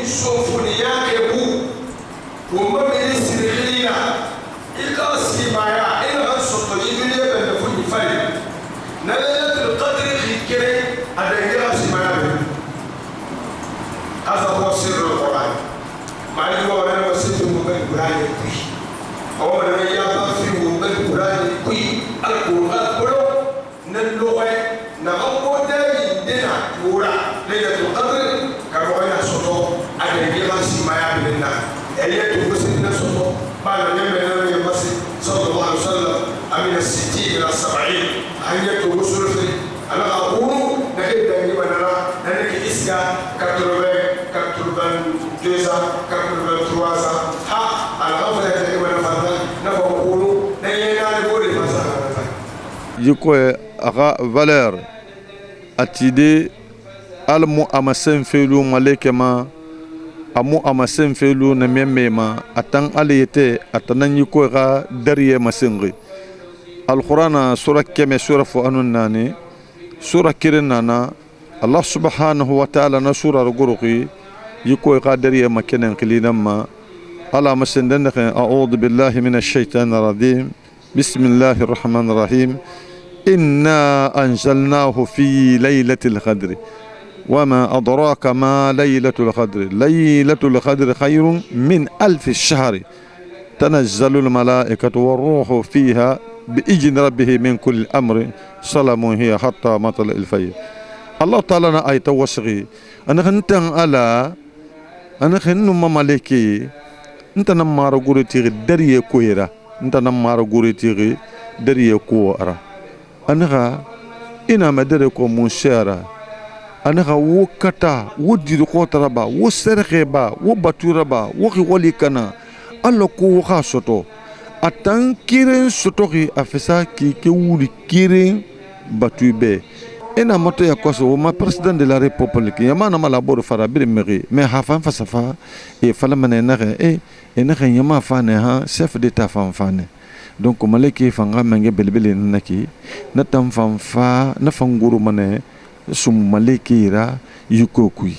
Somfonia ليلة القدر في كريم أدعي سماعه هذا هو سر القرآن مع الجوار أنا وسيت من القرآن يكفي أو من يجاب في من القرآن يكفي القرآن كله نلوه نعم داي دنا ورا ليلة القدر كروينا صوتو أدعي سماعه لنا أيها المسلمين صوتو بعد النبي المسيح صلى الله عليه وسلم من 60 إلى 70 هي الرسل في أنا أقول نحن دائما نرى أنك إسكا 80 82 83 ها أنا أقول دائما نفعل نقول نحن نقول مثلا يكوي أغا فالير أتيدي ألمو أمسن فيلو مالكما amu amasen felu na mema atang aliyete atanan yuko ga dariye masingi alqur'ana sura keme sura fu anunani sura kirinana Allah subhanahu wa ta'ala na sura ruguruqi yuko ga dariye makenen qilinama ala masendan a'udhu billahi minash shaitanir rajim bismillahir rahmanir rahim inna anzalnahu fi laylatil qadr وما أدراك ما ليلة القدر ليلة القدر خير من 1000 الشهر تنزل الملائكة والروح فيها بإذن ربه من كل أمر سلام هي حتى مطلع الفجر الله تعالى آية وسغي أنا خنتن على أنا خنو ممالكي أنت نمار غورتي دريه كويرا أنت نمار غورتي دريه كويرا أنا إنا مدركو منشارا أنا wo kata wo diri kotara ba wo serxe ba wo batura ba wo wali kana alla ko kha soto atan kiren soto ki afisa ki ke wuli kiren batube ena moto ya koso ma president de la république yama na mala bor fara bir meri mais hafan fasafa e fala manena e ena yama fane ha chef d'état fane donc maleki fanga mange belbele naki na tam fa na fanguru mane sum malekira yuko kui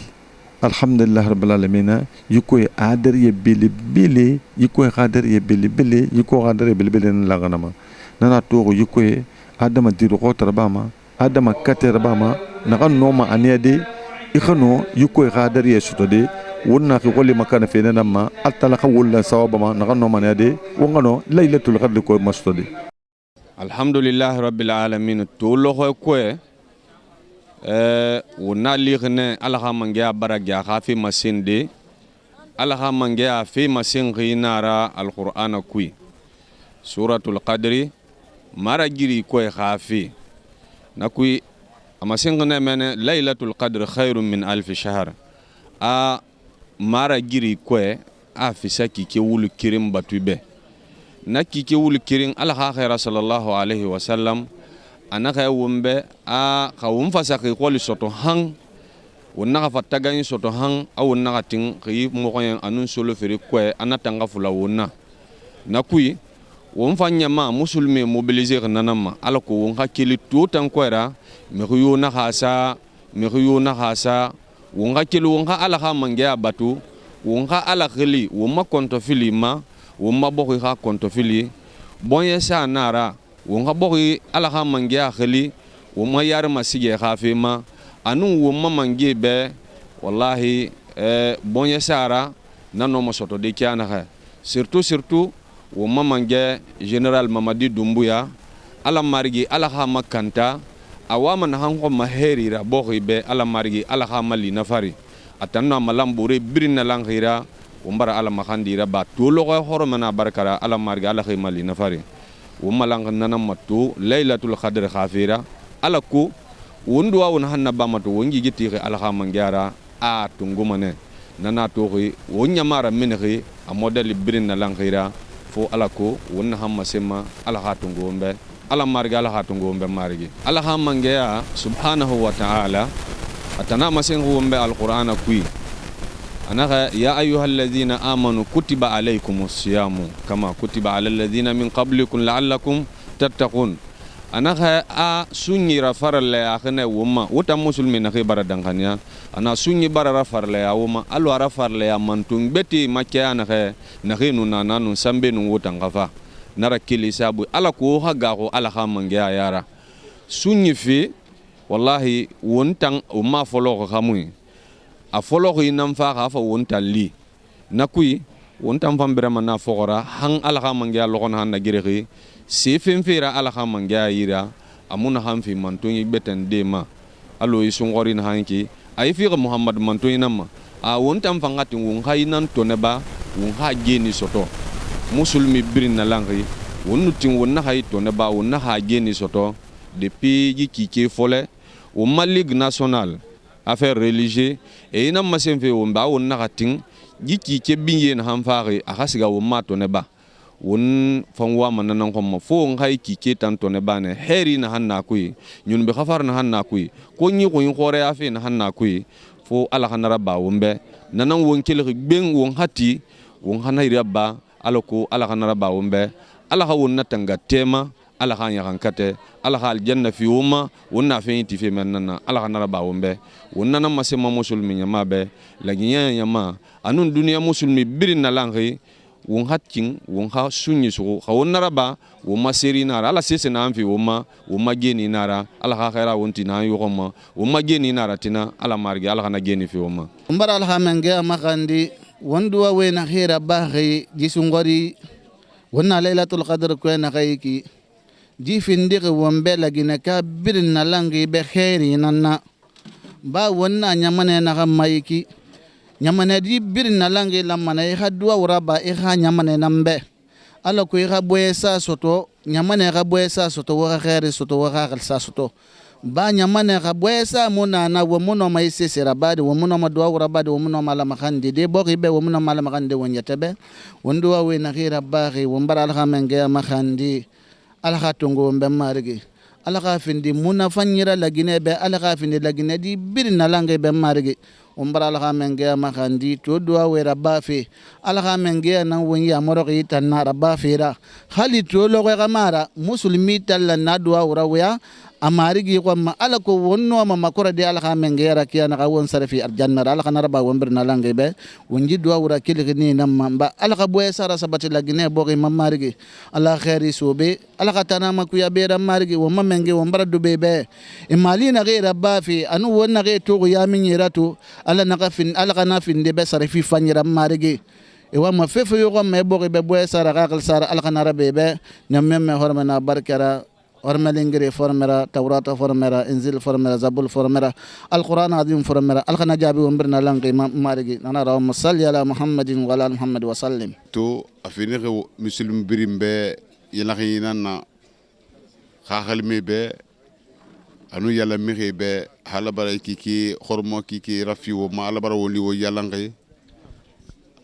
alhamdulillah rabbil alamin yuko adar ye bele yuko adar ye bele yuko adar ye bele la ganama nana to yuko adama diru khotar bama adama kater bama naga noma aniade ikhano yuko adar ye sutode wonna ki qoli makana fena ma atala khawla sawaba naga noma aniade wongano laylatul qadr ko mastode alhamdulillah rabbil alamin to lo ko wona ligne alaha mangya baragya khafi masinde alaha mangya fi masingi nara alquran kui suratul qadri maragiri ko khafi nakui amasingne mene laylatul qadr khairun min 1000 shahr a maragiri ko a fi saki ke wulu kirim batube naki ke wulu kirin alaha khaira sallallahu alaihi wasallam anaka wumbe a khawum fasaki qoli soto hang wonna ka fatagani soto hang aw wonna ka tin khi mo ko anun solo feri ko anatanga fula wonna nakui won fanya ma musulmi mobiliser nanama alako won hakili tutan ko era me riyo na khasa won hakili won ka ala ha mangya batu won ka ala khili won ma konto filima won ma bokhi ha konto fili bonye sa nara wonga boki ala ha mangia khali woma yar masige khafima anu woma mangi be wallahi bonye sara nano masoto de kiana kha surtout woma mangi general Mamadi Doumbouya ala margi ala ha makanta awama na hanko maherira boki be ala margi ala ha mali nafari atanna malambure birina langhira wombara ala makhandira ba tolo ko horomana barkara ala margi ala khimali nafari ومالان نانا ماتو ليلة القدر خافيرا على كو وندوا ونحن باماتو ونجي جتيري على خامنجارا تونغو مانه نانا توغي ونيامارا منغي اموديل برين لانغيرا فو على كو ونحن مسما على خاتونغو مبه على مارغي على خاتونغو مبه مارغي على خامنجيا سبحانه وتعالى اتنا مسنغو مبه القران كوي أنا يا أيها الذين آمنوا كتب عليكم الصيام كما كتب على الذين من قبلكم لعلكم تتقون أنا سني رفر لي أخنا وما وتا مسلمين أخي بردان خنيا أنا سني بر رفر لي وما ألو رفر لي منتون بتي ما كان نخي نونا نون سامبي نون وتا غفا نرى كلي سابو على كوها غاو على خامنجا يارا sunyi fi wallahi wontan umma folo khamui a folo ko inam fa ka fa wontan li nakui wontan fambira mana fogora hang alaka mangya lokon han na giregi se femfera alaka mangya yira amuna han fi mantoni beten dema alo isungori na hanki ay fi muhammad mantoni nama a wontan fangati won haynan toneba won ha geni soto musulmi birin na langi wonu tin wonna hay toneba wonna ha geni soto depuis jikike fole au Ligue nationale affaires religieuses et ina masen fe won ba won nakatin jiki ke binye na hanfare akasiga won mato ne ba won fanwa manan ko ma fo ngai kike tanto ne ba ne heri na hanna kuyi nyun be khafar na hanna kuyi ko nyi ko yin khore afi na hanna kuyi fo ala hanara ba won be nanan won kele ben won hati won hanai rabba alako ala hanara ba won be ala ha won natanga tema ala kan yakan kate ala hal janna fi umma wonna fe ti fe menna ala kan raba wombe wonna na masema musulmi nyama be la ginya nyama anun dunia musulmi birin na langi won hatkin won ha sunni so ha wonna raba wo maseri nara ala sese na amfi woma woma geni nara ala ha khaira wonti na yoma woma geni nara tina ala margi ala kana geni fi woma mbara ala menge makandi wondu wa we na khira bahi jisungori wonna lailatul qadr ko na kayki jifindi wambe lagina ka birin na langi be khairi nanna ba wonna nyamane na mayiki nyamane di birin na langi lamana e hadwa uraba e ha nyamane nambe ala ko e ha boyesa soto nyamane ga boyesa soto wa khairi soto wa khalsa soto ba nyamane ga boyesa mona na wo mono mai sesera badi wo mono ma duwa uraba de wo mono mala makandi de boki be wo mono mala makandi wonyatebe wondo wa we na khira bari wo mbara al khamenge makandi alaka tongo mbe marigi alaka findi muna fanyira lagine be alaka findi lagine di birina lange be marigi umbara alaka menge makandi to duwa wera bafi alaka menge nan wonyi amoroki tanna rabafira hali to logo gamara muslimi talla na duwa wura wya amarigi ko ma alako wonno ma makora de alaka menge rakiya na won sarfi aljanna alaka naraba wombirna lange be wonji duwa wura kilgini namma ba alaka boye sara sabati lagine bogi mamarigi ala khairi sobe alaka tanama kuya bera marigi wo mamenge wo mbara dube be imalina ghira bafi anu wonna ge to ya minyiratu ala nakafin alaka nafin de be sarfi fanyira marigi e wa ma fefe yo ko me bogi be boye sara gakal sara alaka narabe be nyamme hormana barkara ورملينغري فرمرا توراة فرمرا إنزيل فرمرا زبول فرمرا القرآن عظيم فرمرا الخنا جابي ومبرنا لانغي مارغي أنا راهم صلي على محمد وعلى محمد وسلم تو أفيني مسلم بريم بي يلاقينا نا خاخل مي بي أنو يلا ميخي بي حالا براي كيكي خرمو كيكي رفي وما على برا ولي ويالانغي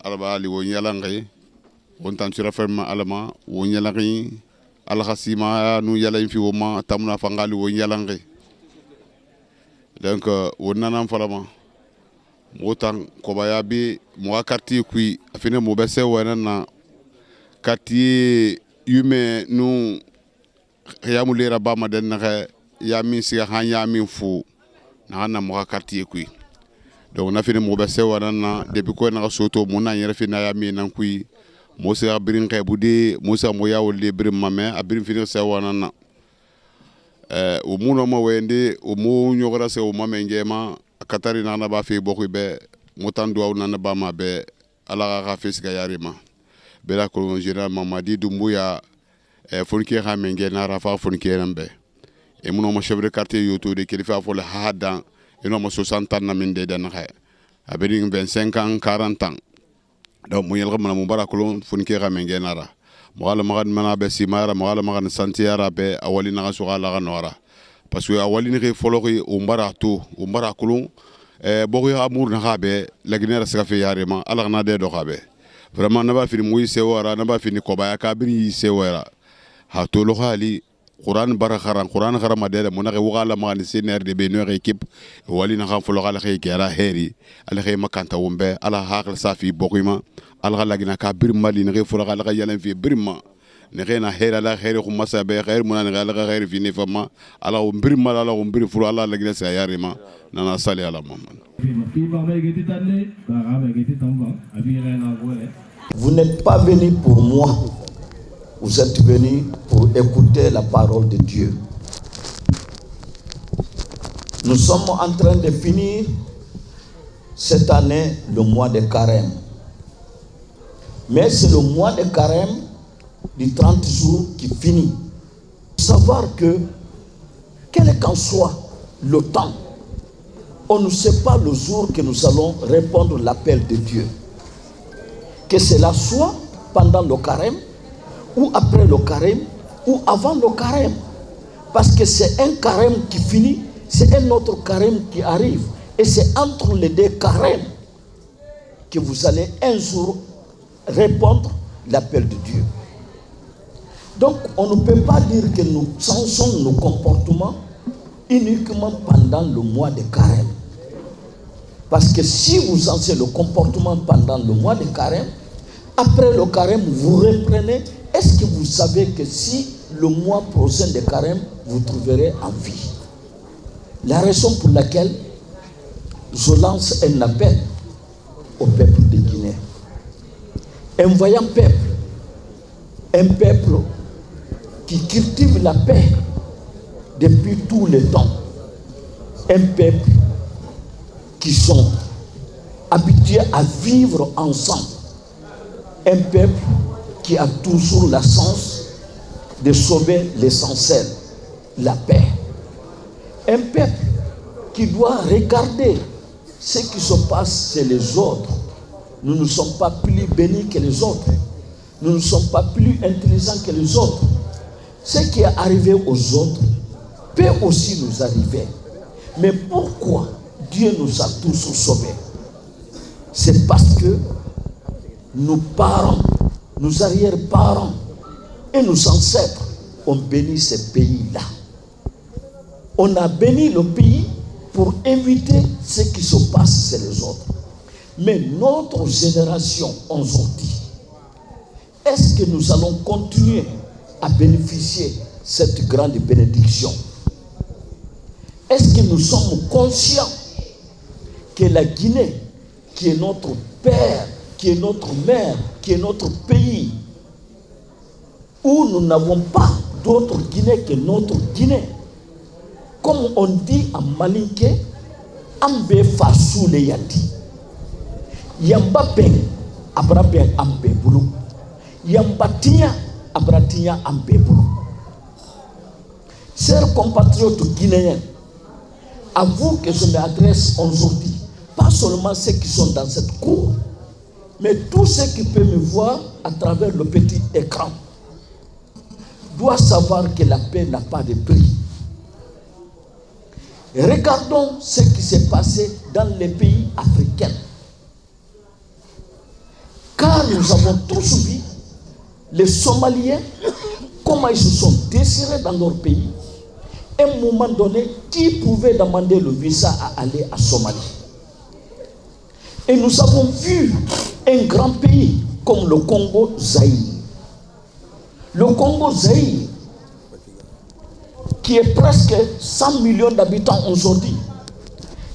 على برا لي ويالانغي ونتان سيرا فرما علما ويالانغي alkhasima nu yala fi woma tamna fangali wo yalange donc wonnanam falama motan ko bayabi mo karti kui afine mo bese wanana karti yume nu yamu lera ba ma den na ya min si ha ya min fu na na mo karti kui donc na fine mo bese wanana depuis ko na soto mo na yere fina ya min nan kui Mosa birin kay budi Mosa moya wole birin mame abirin finir se wanana o muno ma wende o mo nyogara se o mame ngema katari nana ba fi bokku be motandu aw nana ba ma be ala ga fis ga yarima be la ko général Mamadi Doumbouya fonki ha menge na rafa fonki nambe e muno ma chef de quartier yoto de kilifa fo la hada e no ma 60 ans na min de den khay abirin 25 ans 40 ans donc mo yelga mana mubarakulon funke ga mengenara mo wala magad mana be simara mo wala magad santiara be awali na so ala ga nora parce que awali ni foloki umbara to umbara kulon bogo ya amur na gabe laginera ska fe yarema ala na de do gabe vraiment na ba fini moyi sewara na ba fini ko ba ya kabiri sewara ha to lo khali Quran barakharan Quran kharama de mo na ge wala magad senior de be no équipe wali na ga folo ala khay kera heri ala khay makanta wumbe ala hakal safi bokima ala lagina ka birma li ne folo ala yalan fi birma ne rena hera la khair ko masa be khair mo na ala khair fi ne fama ala birma ala bir folo ala lagina sa yarima nana sali ala muhammad. Vous n'êtes pas venu pour moi. Vous êtes venus pour écouter la parole de Dieu. Nous sommes en train de finir cette année le mois de carême. Mais c'est le mois de carême du 30 jours qui finit. Savoir que, quel qu'en soit le temps, on ne sait pas le jour que nous allons répondre à l'appel de Dieu. Que cela soit pendant le carême, ou après le carême, ou avant le carême. Parce que c'est un carême qui finit, c'est un autre carême qui arrive. Et c'est entre les deux carèmes que vous allez un jour répondre à l'appel de Dieu. Donc, on ne peut pas dire que nous changeons nos comportements uniquement pendant le mois de carême. Parce que si vous changez le comportement pendant le mois de carême, après le carême, vous reprenez. Est-ce que vous savez que si le mois prochain de carême, vous trouverez en vie? La raison pour laquelle je lance un appel au peuple de Guinée. Un voyant peuple, un peuple qui cultive la paix depuis tout le temps. Un peuple qui sont habitués à vivre ensemble. Un peuple qui a toujours la chance de sauver l'essentiel, la paix. Un peuple qui doit regarder ce qui se passe chez les autres. Nous ne sommes pas plus bénis que les autres. Nous ne sommes pas plus intelligents que les autres. Ce qui est arrivé aux autres peut aussi nous arriver. Mais pourquoi Dieu nous a tous sauvés? C'est parce que nos parents, nos arrière-parents et nos ancêtres ont béni ce pays-là. On a béni le pays pour éviter ce qui se passe chez les autres. Mais notre génération aujourd'hui, est-ce que nous allons continuer à bénéficier de cette grande bénédiction? Est-ce que nous sommes conscients que la Guinée, qui est notre père, qui est notre mère, qui est notre pays, où nous n'avons pas d'autre Guinée que notre Guinée, comme on dit en malinké, ambe fasu le yati. Yamba ben abra ben ambe bulu. Yamba tinya abra tinya ambe bulu. Chers compatriotes guinéens, à vous que je m'adresse aujourd'hui, pas seulement ceux qui sont dans cette cour, mais tous ceux qui peuvent me voir à travers le petit écran, doivent savoir que la paix n'a pas de prix. Regardons ce qui s'est passé dans les pays africains. Car nous avons tous vu les Somaliens, comment ils se sont désirés dans leur pays. À un moment donné, qui pouvait demander le visa à aller à Somalie? Et nous avons vu un grand pays comme le Congo-Zaïre. Le Congo-Zaïre, qui est presque 100 millions d'habitants aujourd'hui,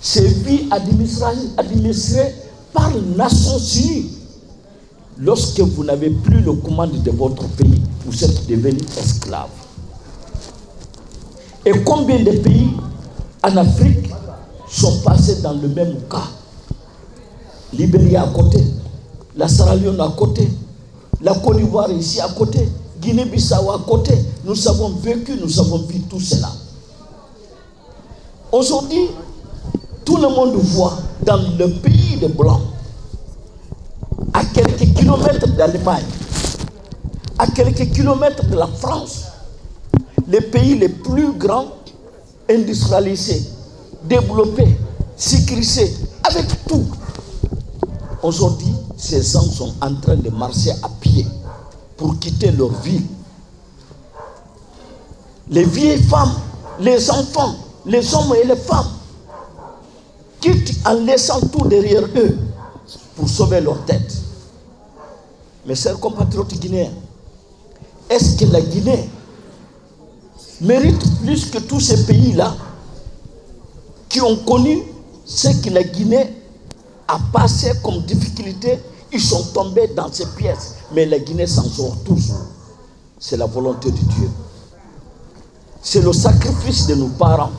s'est vu administré par les Nations Unies. Lorsque vous n'avez plus le commande de votre pays, vous êtes devenus esclaves. Et combien de pays en Afrique sont passés dans le même cas? Libérie à côté, la Sierra Leone à côté, la Côte d'Ivoire ici à côté, Guinée-Bissau à côté. Nous avons vécu, nous avons vu tout cela. Aujourd'hui, tout le monde voit dans le pays des Blancs, à quelques kilomètres d'Allemagne, à quelques kilomètres de la France, les pays les plus grands, industrialisés, développés, sécurisés, avec tout. Aujourd'hui, ces gens sont en train de marcher à pied pour quitter leur vie. Les vieilles femmes, les enfants, les hommes et les femmes quittent en laissant tout derrière eux pour sauver leur tête. Mes chers compatriotes guinéens, est-ce que la Guinée mérite plus que tous ces pays-là qui ont connu ce que la Guinée a passé comme difficulté? Ils sont tombés dans ces pièces, mais la Guinée s'en sort toujours. C'est la volonté de Dieu. C'est le sacrifice de nos parents.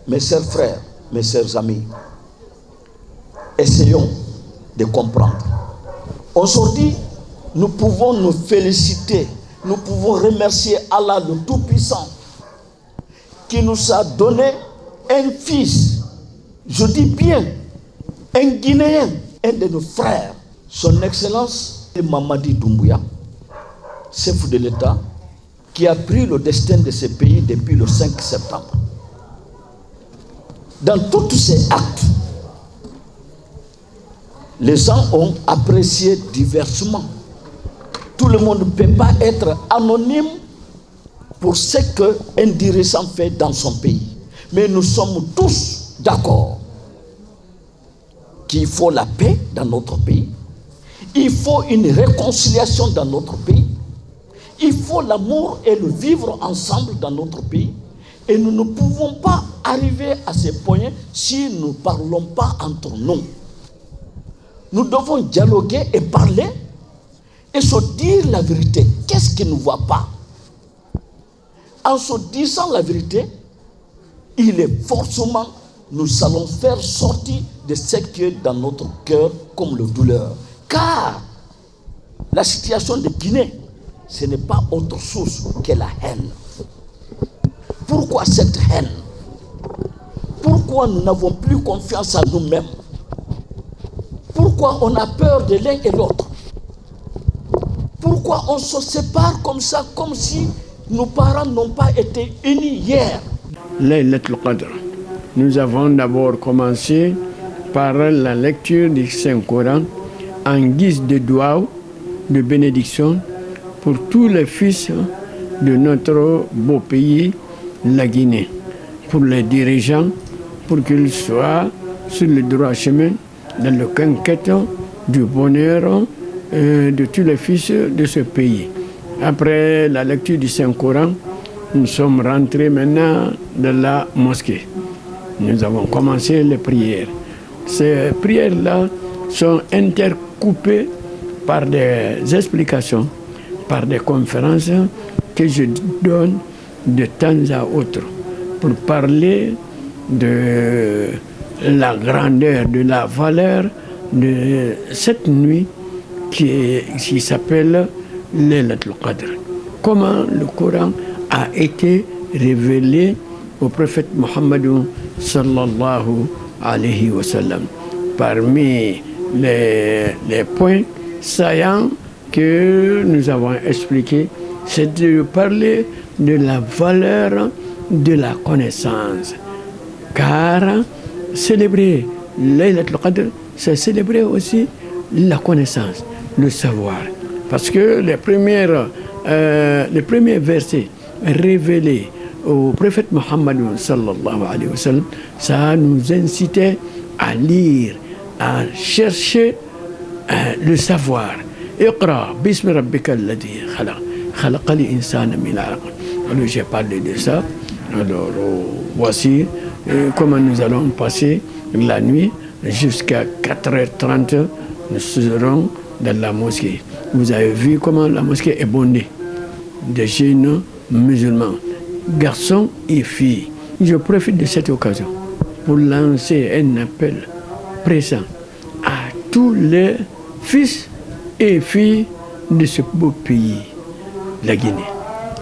Mes chers frères, mes chers amis, essayons de comprendre. Aujourd'hui, nous pouvons nous féliciter, nous pouvons remercier Allah le Tout-Puissant qui nous a donné un fils, je dis bien, un Guinéen, un de nos frères, son Excellence Mamadi Doumbouya, chef de l'État, qui a pris le destin de ce pays depuis le 5 septembre. Dans tous ces actes, les gens ont apprécié diversement. Tout le monde ne peut pas être anonyme pour ce qu'un dirigeant fait dans son pays. Mais nous sommes tous d'accord qu'il faut la paix dans notre pays. Il faut une réconciliation dans notre pays. Il faut l'amour et le vivre ensemble dans notre pays. Et nous ne pouvons pas arriver à ce point si nous ne parlons pas entre nous. Nous devons dialoguer et parler et se dire la vérité. Qu'est-ce qui ne va pas? En se disant la vérité, il est forcément, nous allons faire sortir de ce qui est dans notre cœur comme le douleur. Car la situation de Guinée, ce n'est pas autre chose que la haine. Pourquoi cette haine? Pourquoi nous n'avons plus confiance en nous-mêmes? Pourquoi on a peur de l'un et l'autre? Pourquoi on se sépare comme ça, comme si nos parents n'ont pas été unis hier? Laylatul Qadr. Nous avons d'abord commencé par la lecture du Saint-Coran en guise de dua, de bénédiction pour tous les fils de notre beau pays, la Guinée, pour les dirigeants, pour qu'ils soient sur le droit chemin dans le conquête du bonheur de tous les fils de ce pays. Après la lecture du Saint-Coran, nous sommes rentrés maintenant dans la mosquée. Nous avons commencé les prières. Ces prières-là sont intercoupées par des explications, par des conférences que je donne de temps à autre pour parler de la grandeur, de la valeur de cette nuit qui s'appelle Laylatul Qadr. Comment le Coran a été révélé au prophète Mohammed sallallahu alayhi wa sallam. Parmi les points saillants que nous avons expliqués, c'est de parler de la valeur de la connaissance. Car célébrer Laylatul Qadr, c'est célébrer aussi la connaissance, le savoir. Parce que les premiers versets révélés au prophète Mohammed sallallahu alayhi wa sallam, ça nous incitait à lire, à chercher le savoir. Iqra bismi rabbika alladhi khalaq, khalaqal insana min alaq. Alors j'ai parlé de ça. Alors voici comment nous allons passer la nuit jusqu'à 4h30. Nous serons dans la mosquée. Vous avez vu comment la mosquée est bondée de jeunes musulmans, garçons et filles. Je profite de cette occasion pour lancer un appel pressant à tous les fils et filles de ce beau pays, la Guinée,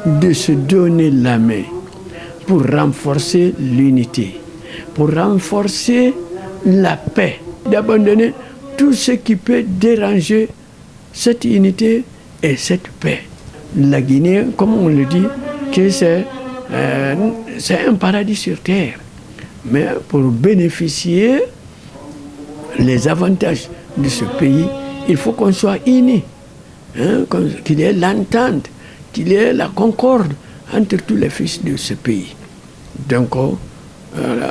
de se donner la main pour renforcer l'unité, pour renforcer la paix, d'abandonner tout ce qui peut déranger cette unité et cette paix. La Guinée, comme on le dit, que c'est un paradis sur terre. Mais pour bénéficier les avantages de ce pays, il faut qu'on soit unis, qu'il y ait l'entente, qu'il y ait la concorde entre tous les fils de ce pays. Donc,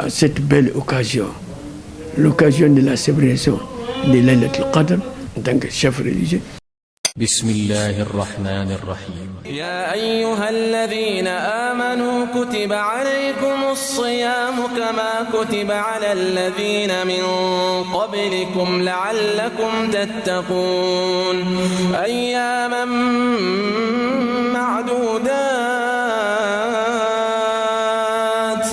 cette belle occasion, l'occasion de la célébration de Laylatul Qadr en tant que chef religieux. بسم الله الرحمن الرحيم يا أيها الذين آمنوا كتب عليكم الصيام كما كتب على الذين من قبلكم لعلكم تتقون أياما معدودات